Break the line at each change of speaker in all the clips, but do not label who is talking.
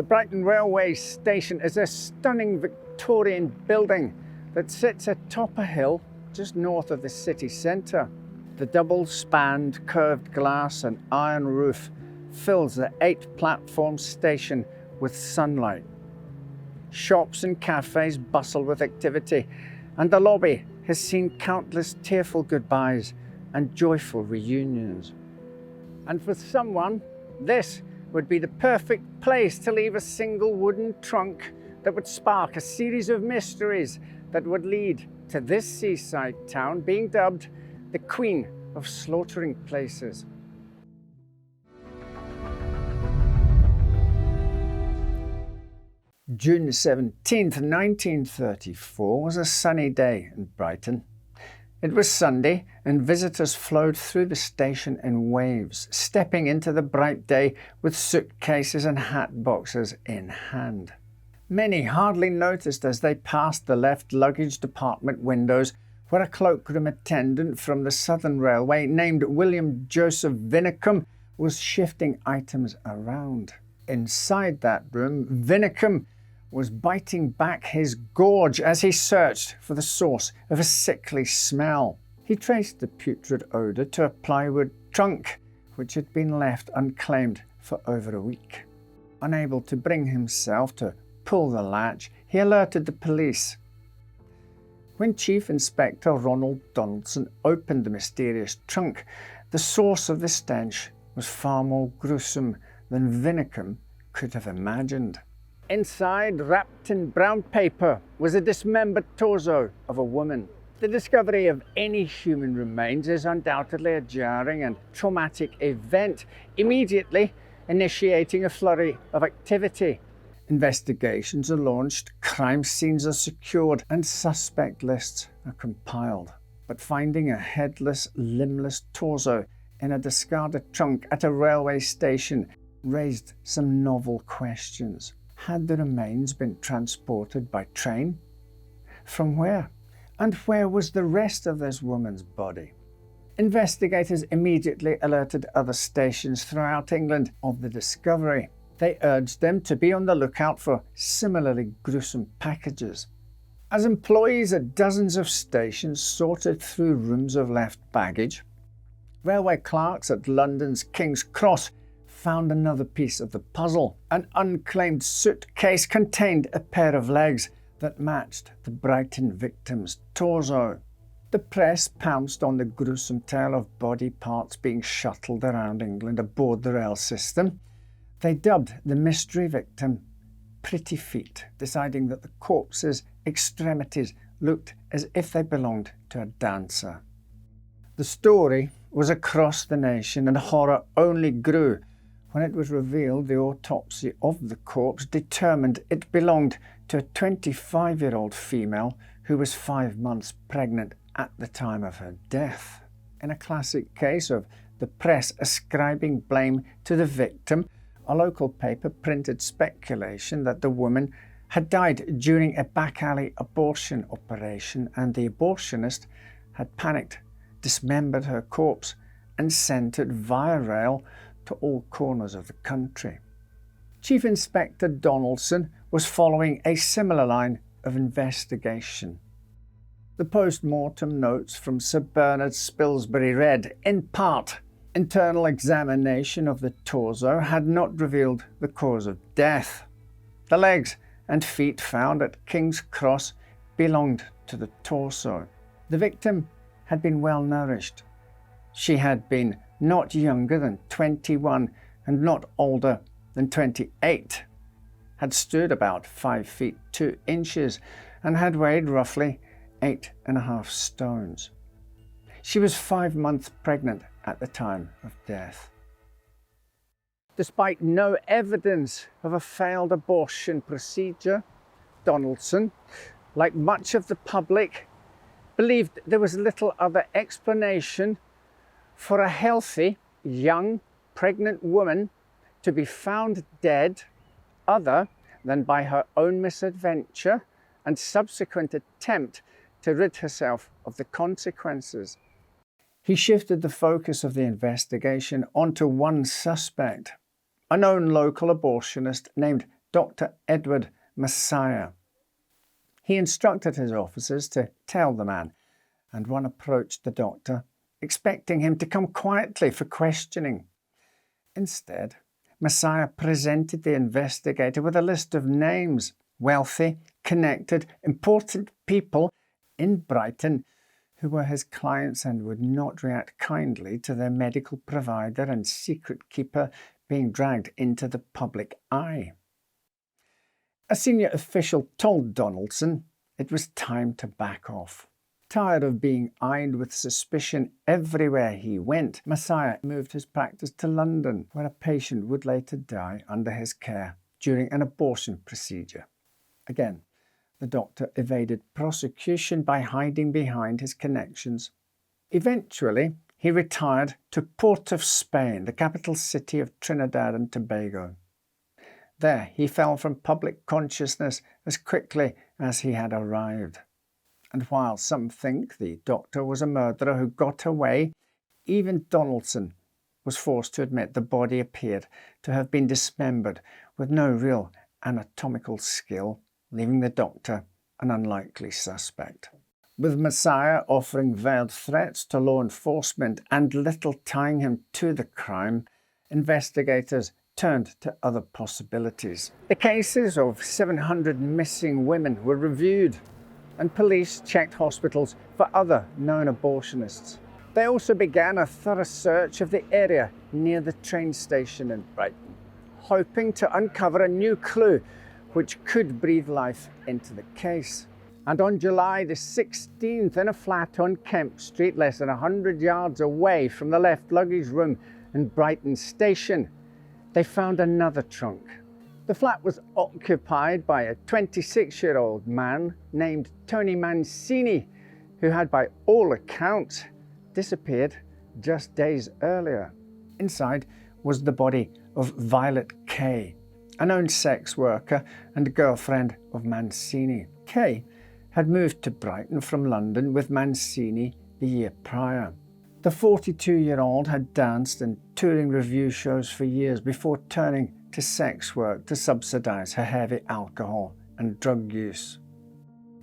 The Brighton railway station is a stunning Victorian building that sits atop a hill just north of the city centre. The double-spanned curved glass and iron roof fills the 8-platform station with sunlight. Shops and cafes bustle with activity, and the lobby has seen countless tearful goodbyes and joyful reunions. And for someone, this would be the perfect place to leave a single wooden trunk that would spark a series of mysteries that would lead to this seaside town being dubbed the Queen of Slaughtering Places. June 17th, 1934 was a sunny day in Brighton. It was Sunday and visitors flowed through the station in waves, stepping into the bright day with suitcases and hat boxes in hand. Many hardly noticed as they passed the left luggage department windows where a cloakroom attendant from the Southern Railway named William Joseph Vinicum was shifting items around. Inside that room, Vinicum was biting back his gorge as he searched for the source of a sickly smell. He traced the putrid odour to a plywood trunk which had been left unclaimed for over a week. Unable to bring himself to pull the latch, he alerted the police. When Chief Inspector Ronald Donaldson opened the mysterious trunk, the source of the stench was far more gruesome than Vinicum could have imagined. Inside, wrapped in brown paper, was a dismembered torso of a woman. The discovery of any human remains is undoubtedly a jarring and traumatic event, immediately initiating a flurry of activity. Investigations are launched, crime scenes are secured, and suspect lists are compiled. But finding a headless, limbless torso in a discarded trunk at a railway station raised some novel questions. Had the remains been transported by train? From where? And where was the rest of this woman's body? Investigators immediately alerted other stations throughout England of the discovery. They urged them to be on the lookout for similarly gruesome packages. As employees at dozens of stations sorted through rooms of left baggage, railway clerks at London's King's Cross found another piece of the puzzle. An unclaimed suitcase contained a pair of legs that matched the Brighton victim's torso. The press pounced on the gruesome tale of body parts being shuttled around England aboard the rail system. They dubbed the mystery victim Pretty Feet, deciding that the corpse's extremities looked as if they belonged to a dancer. The story was across the nation, and horror only grew when it was revealed the autopsy of the corpse determined it belonged to a 25-year-old female who was 5 months pregnant at the time of her death. In a classic case of the press ascribing blame to the victim, a local paper printed speculation that the woman had died during a back alley abortion operation, and the abortionist had panicked, dismembered her corpse, and sent it via rail to all corners of the country. Chief Inspector Donaldson was following a similar line of investigation. The post-mortem notes from Sir Bernard Spilsbury read, in part, internal examination of the torso had not revealed the cause of death. The legs and feet found at King's Cross belonged to the torso. The victim had been well nourished. She had been not younger than 21 and not older than 28, had stood about 5 feet 2 inches and had weighed roughly 8.5 stones. She was 5 months pregnant at the time of death. Despite no evidence of a failed abortion procedure, Donaldson, like much of the public, believed there was little other explanation for a healthy, young, pregnant woman to be found dead other than by her own misadventure and subsequent attempt to rid herself of the consequences. He shifted the focus of the investigation onto one suspect, a known local abortionist named Dr. Edward Messiah. He instructed his officers to tell the man, and one approached the doctor, expecting him to come quietly for questioning. Instead, Messiah presented the investigator with a list of names, wealthy, connected, important people in Brighton who were his clients and would not react kindly to their medical provider and secret keeper being dragged into the public eye. A senior official told Donaldson it was time to back off. Tired of being eyed with suspicion everywhere he went, Messiah moved his practice to London, where a patient would later die under his care during an abortion procedure. Again, the doctor evaded prosecution by hiding behind his connections. Eventually, he retired to Port of Spain, the capital city of Trinidad and Tobago. There, he fell from public consciousness as quickly as he had arrived. And while some think the doctor was a murderer who got away, even Donaldson was forced to admit the body appeared to have been dismembered with no real anatomical skill, leaving the doctor an unlikely suspect. With Messiah offering veiled threats to law enforcement and little tying him to the crime, investigators turned to other possibilities. The cases of 700 missing women were reviewed, and police checked hospitals for other known abortionists. They also began a thorough search of the area near the train station in Brighton, hoping to uncover a new clue which could breathe life into the case. And on July the 16th, in a flat on Kemp Street, less than 100 yards away from the left luggage room in Brighton Station, they found another trunk. The flat was occupied by a 26-year-old man named Toni Mancini, who had, by all accounts, disappeared just days earlier. Inside was the body of Violette Kaye, a known sex worker and girlfriend of Mancini. Kaye had moved to Brighton from London with Mancini the year prior. The 42-year-old had danced in touring revue shows for years before turning to sex work to subsidize her heavy alcohol and drug use.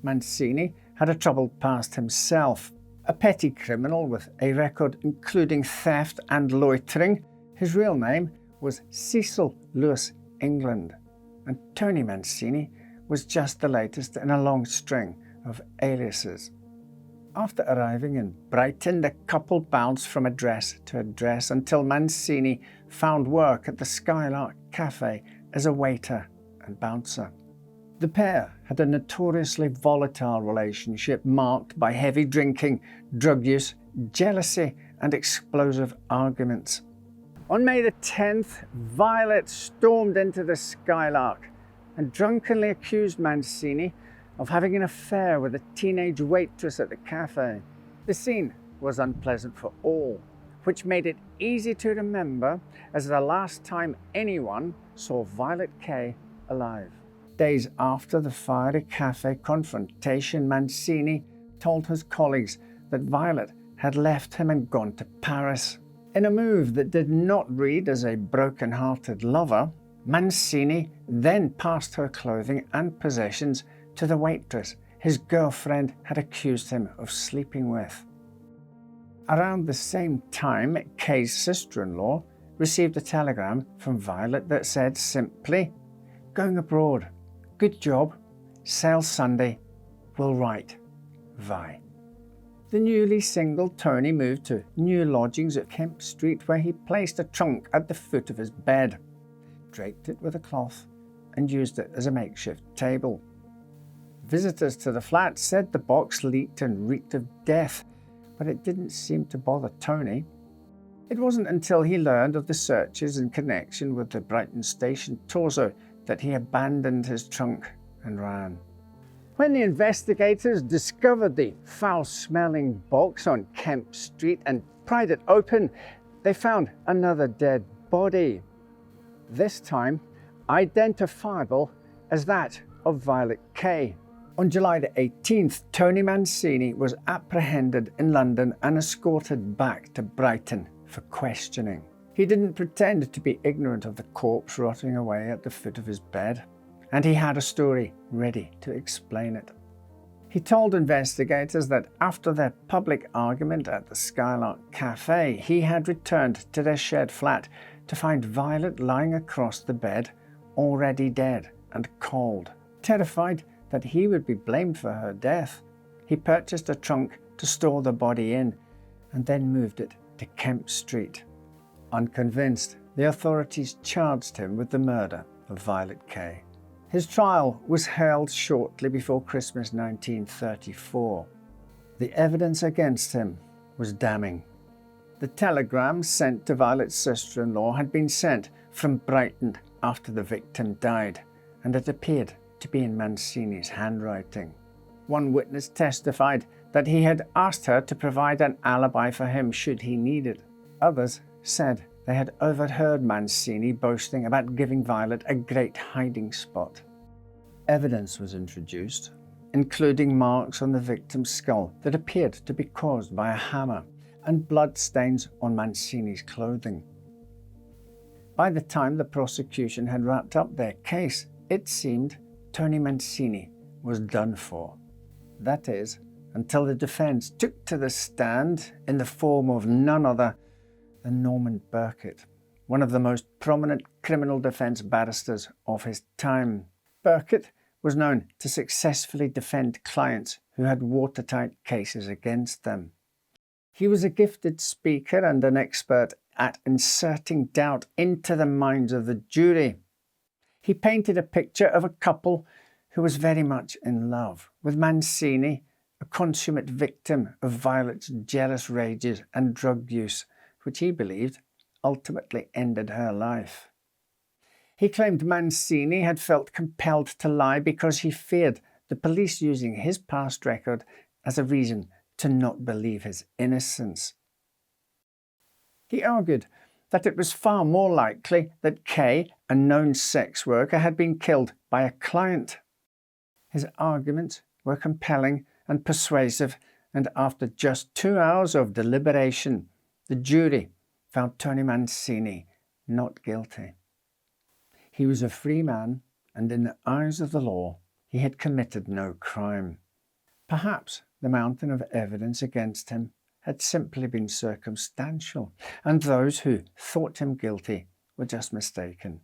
Mancini had a troubled past himself. A petty criminal with a record including theft and loitering, his real name was Cecil Lewis England, and Toni Mancini was just the latest in a long string of aliases. After arriving in Brighton, the couple bounced from address to address until Mancini found work at the Skylark Cafe as a waiter and bouncer. The pair had a notoriously volatile relationship marked by heavy drinking, drug use, jealousy, and explosive arguments. On May the 10th, Violette stormed into the Skylark and drunkenly accused Mancini of having an affair with a teenage waitress at the cafe. The scene was unpleasant for all, which made it easy to remember as the last time anyone saw Violette Kaye alive. Days after the fiery cafe confrontation, Mancini told his colleagues that Violette had left him and gone to Paris. In a move that did not read as a broken-hearted lover, Mancini then passed her clothing and possessions to the waitress his girlfriend had accused him of sleeping with. Around the same time, Kaye's sister-in-law received a telegram from Violette that said simply, "Going abroad. Good job. Sail Sunday. Will write. Vi." The newly single Toni moved to new lodgings at Kemp Street, where he placed a trunk at the foot of his bed, draped it with a cloth, and used it as a makeshift table. Visitors to the flat said the box leaked and reeked of death, but it didn't seem to bother Toni. It wasn't until he learned of the searches in connection with the Brighton Station torso that he abandoned his trunk and ran. When the investigators discovered the foul-smelling box on Kemp Street and pried it open, they found another dead body, this time identifiable as that of Violette Kaye. On July the 18th, Toni Mancini was apprehended in London and escorted back to Brighton for questioning. He didn't pretend to be ignorant of the corpse rotting away at the foot of his bed, and he had a story ready to explain it. He told investigators that after their public argument at the Skylark Cafe, he had returned to their shared flat to find Violet lying across the bed, already dead and cold. Terrified that he would be blamed for her death, he purchased a trunk to store the body in and then moved it to Kemp Street. Unconvinced, the authorities charged him with the murder of Violette Kaye. His trial was held shortly before Christmas 1934. The evidence against him was damning. The telegram sent to Violet's sister-in-law had been sent from Brighton after the victim died, and it appeared to be in Mancini's handwriting. One witness testified that he had asked her to provide an alibi for him should he need it. Others said they had overheard Mancini boasting about giving Violet a great hiding spot. Evidence was introduced, including marks on the victim's skull that appeared to be caused by a hammer and blood stains on Mancini's clothing. By the time the prosecution had wrapped up their case, it seemed Toni Mancini was done for. That is, until the defense took to the stand in the form of none other than Norman Burkett, one of the most prominent criminal defense barristers of his time. Burkett was known to successfully defend clients who had watertight cases against them. He was a gifted speaker and an expert at inserting doubt into the minds of the jury. He painted a picture of a couple who was very much in love, with Mancini, a consummate victim of Violet's jealous rages and drug use, which he believed ultimately ended her life. He claimed Mancini had felt compelled to lie because he feared the police using his past record as a reason to not believe his innocence. He argued that it was far more likely that Kaye, a known sex worker, had been killed by a client. His arguments were compelling and persuasive, and after just 2 hours of deliberation, the jury found Toni Mancini not guilty. He was a free man, and in the eyes of the law, he had committed no crime. Perhaps the mountain of evidence against him had simply been circumstantial, and those who thought him guilty were just mistaken.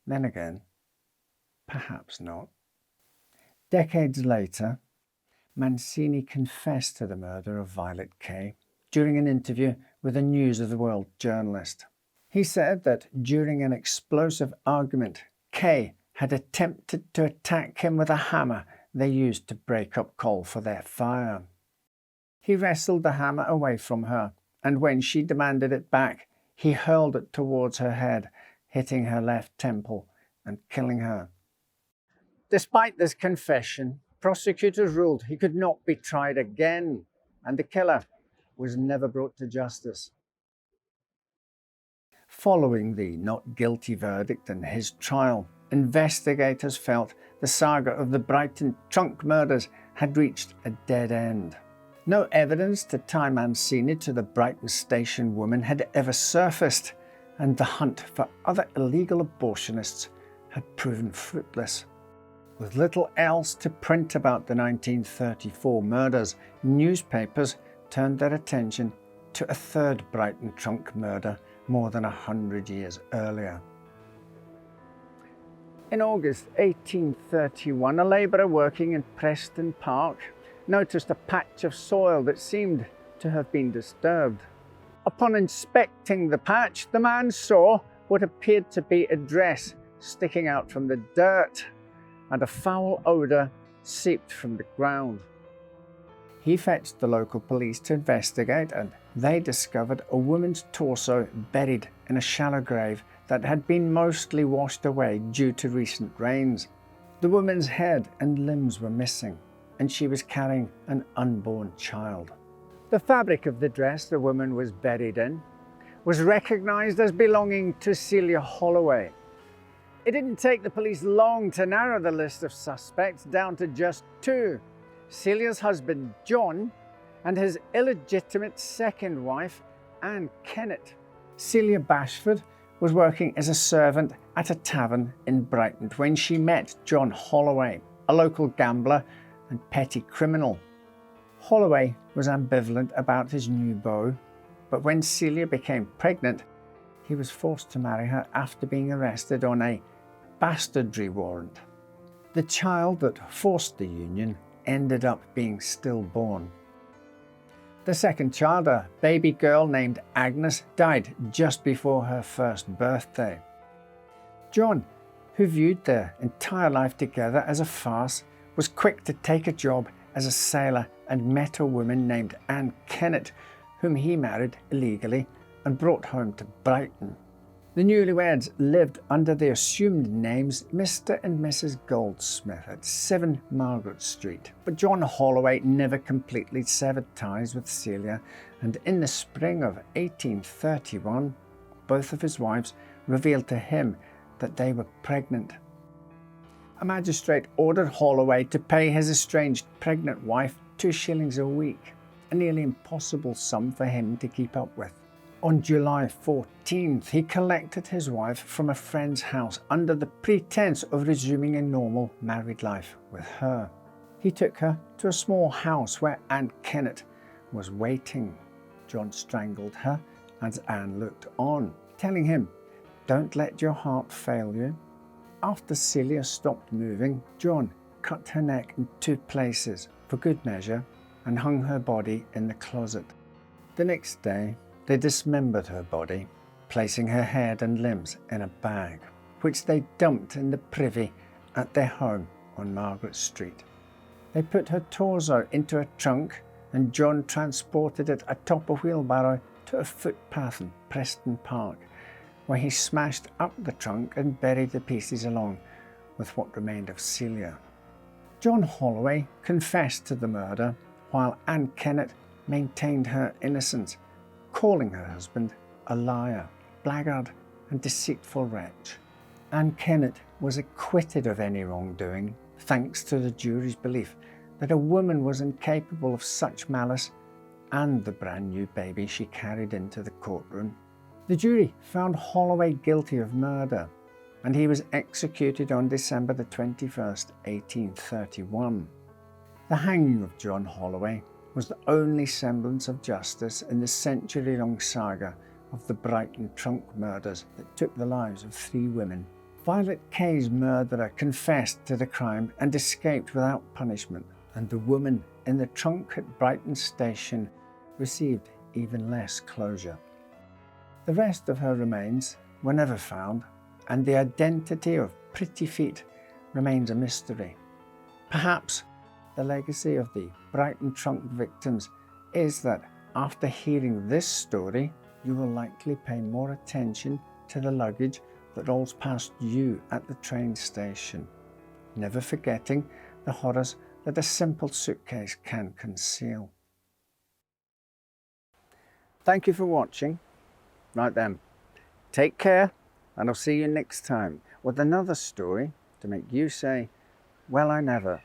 Then again, perhaps not. Decades later, Mancini confessed to the murder of Violette Kaye during an interview with a News of the World journalist. He said that during an explosive argument, Kaye had attempted to attack him with a hammer they used to break up coal for their fire. He wrestled the hammer away from her, and when she demanded it back, he hurled it towards her head, hitting her left temple and killing her. Despite this confession, prosecutors ruled he could not be tried again, and the killer was never brought to justice. Following the not guilty verdict in his trial, investigators felt the saga of the Brighton Trunk Murders had reached a dead end. No evidence to tie Mancini to the Brighton station woman had ever surfaced, and the hunt for other illegal abortionists had proven fruitless. With little else to print about the 1934 murders, newspapers turned their attention to a third Brighton trunk murder more than 100 years earlier. In August 1831, a labourer working in Preston Park noticed a patch of soil that seemed to have been disturbed. Upon inspecting the patch, the man saw what appeared to be a dress sticking out from the dirt, and a foul odour seeped from the ground. He fetched the local police to investigate, and they discovered a woman's torso buried in a shallow grave that had been mostly washed away due to recent rains. The woman's head and limbs were missing, and she was carrying an unborn child. The fabric of the dress the woman was buried in was recognised as belonging to Celia Holloway. It didn't take the police long to narrow the list of suspects down to just two: Celia's husband, John, and his illegitimate second wife, Anne Kennett. Celia Bashford was working as a servant at a tavern in Brighton when she met John Holloway, a local gambler and petty criminal. Holloway was ambivalent about his new beau, but when Celia became pregnant, he was forced to marry her after being arrested on a bastardry warrant. The child that forced the union ended up being stillborn. The second child, a baby girl named Agnes, died just before her first birthday. John, who viewed their entire life together as a farce, was quick to take a job as a sailor and met a woman named Anne Kennett, whom he married illegally and brought home to Brighton. The newlyweds lived under the assumed names Mr. and Mrs. Goldsmith at 7 Margaret Street. But John Holloway never completely severed ties with Celia, and in the spring of 1831, both of his wives revealed to him that they were pregnant. A magistrate ordered Holloway to pay his estranged pregnant wife 2 shillings a week, a nearly impossible sum for him to keep up with. On July 14th, he collected his wife from a friend's house under the pretense of resuming a normal married life with her. He took her to a small house where Aunt Kennett was waiting. John strangled her as Anne looked on, telling him, "Don't let your heart fail you." After Celia stopped moving, John cut her neck in 2 places for good measure and hung her body in the closet. The next day, they dismembered her body, placing her head and limbs in a bag, which they dumped in the privy at their home on Margaret Street. They put her torso into a trunk, and John transported it atop a wheelbarrow to a footpath in Preston Park, where he smashed up the trunk and buried the pieces along with what remained of Celia. John Holloway confessed to the murder, while Anne Kennett maintained her innocence, calling her husband a liar, blackguard and deceitful wretch. Anne Kennett was acquitted of any wrongdoing, thanks to the jury's belief that a woman was incapable of such malice and the brand new baby she carried into the courtroom. The jury found Holloway guilty of murder, and he was executed on December the 21st, 1831. The hanging of John Holloway was the only semblance of justice in the century-long saga of the Brighton Trunk Murders that took the lives of 3 women. Violette Kaye's murderer confessed to the crime and escaped without punishment, and the woman in the trunk at Brighton Station received even less closure. The rest of her remains were never found, and the identity of Pretty Feet remains a mystery. Perhaps the legacy of the Brighton Trunk victims is that after hearing this story, you will likely pay more attention to the luggage that rolls past you at the train station, never forgetting the horrors that a simple suitcase can conceal. Thank you for watching. Right then, take care, and I'll see you next time with another story to make you say, "Well, I never."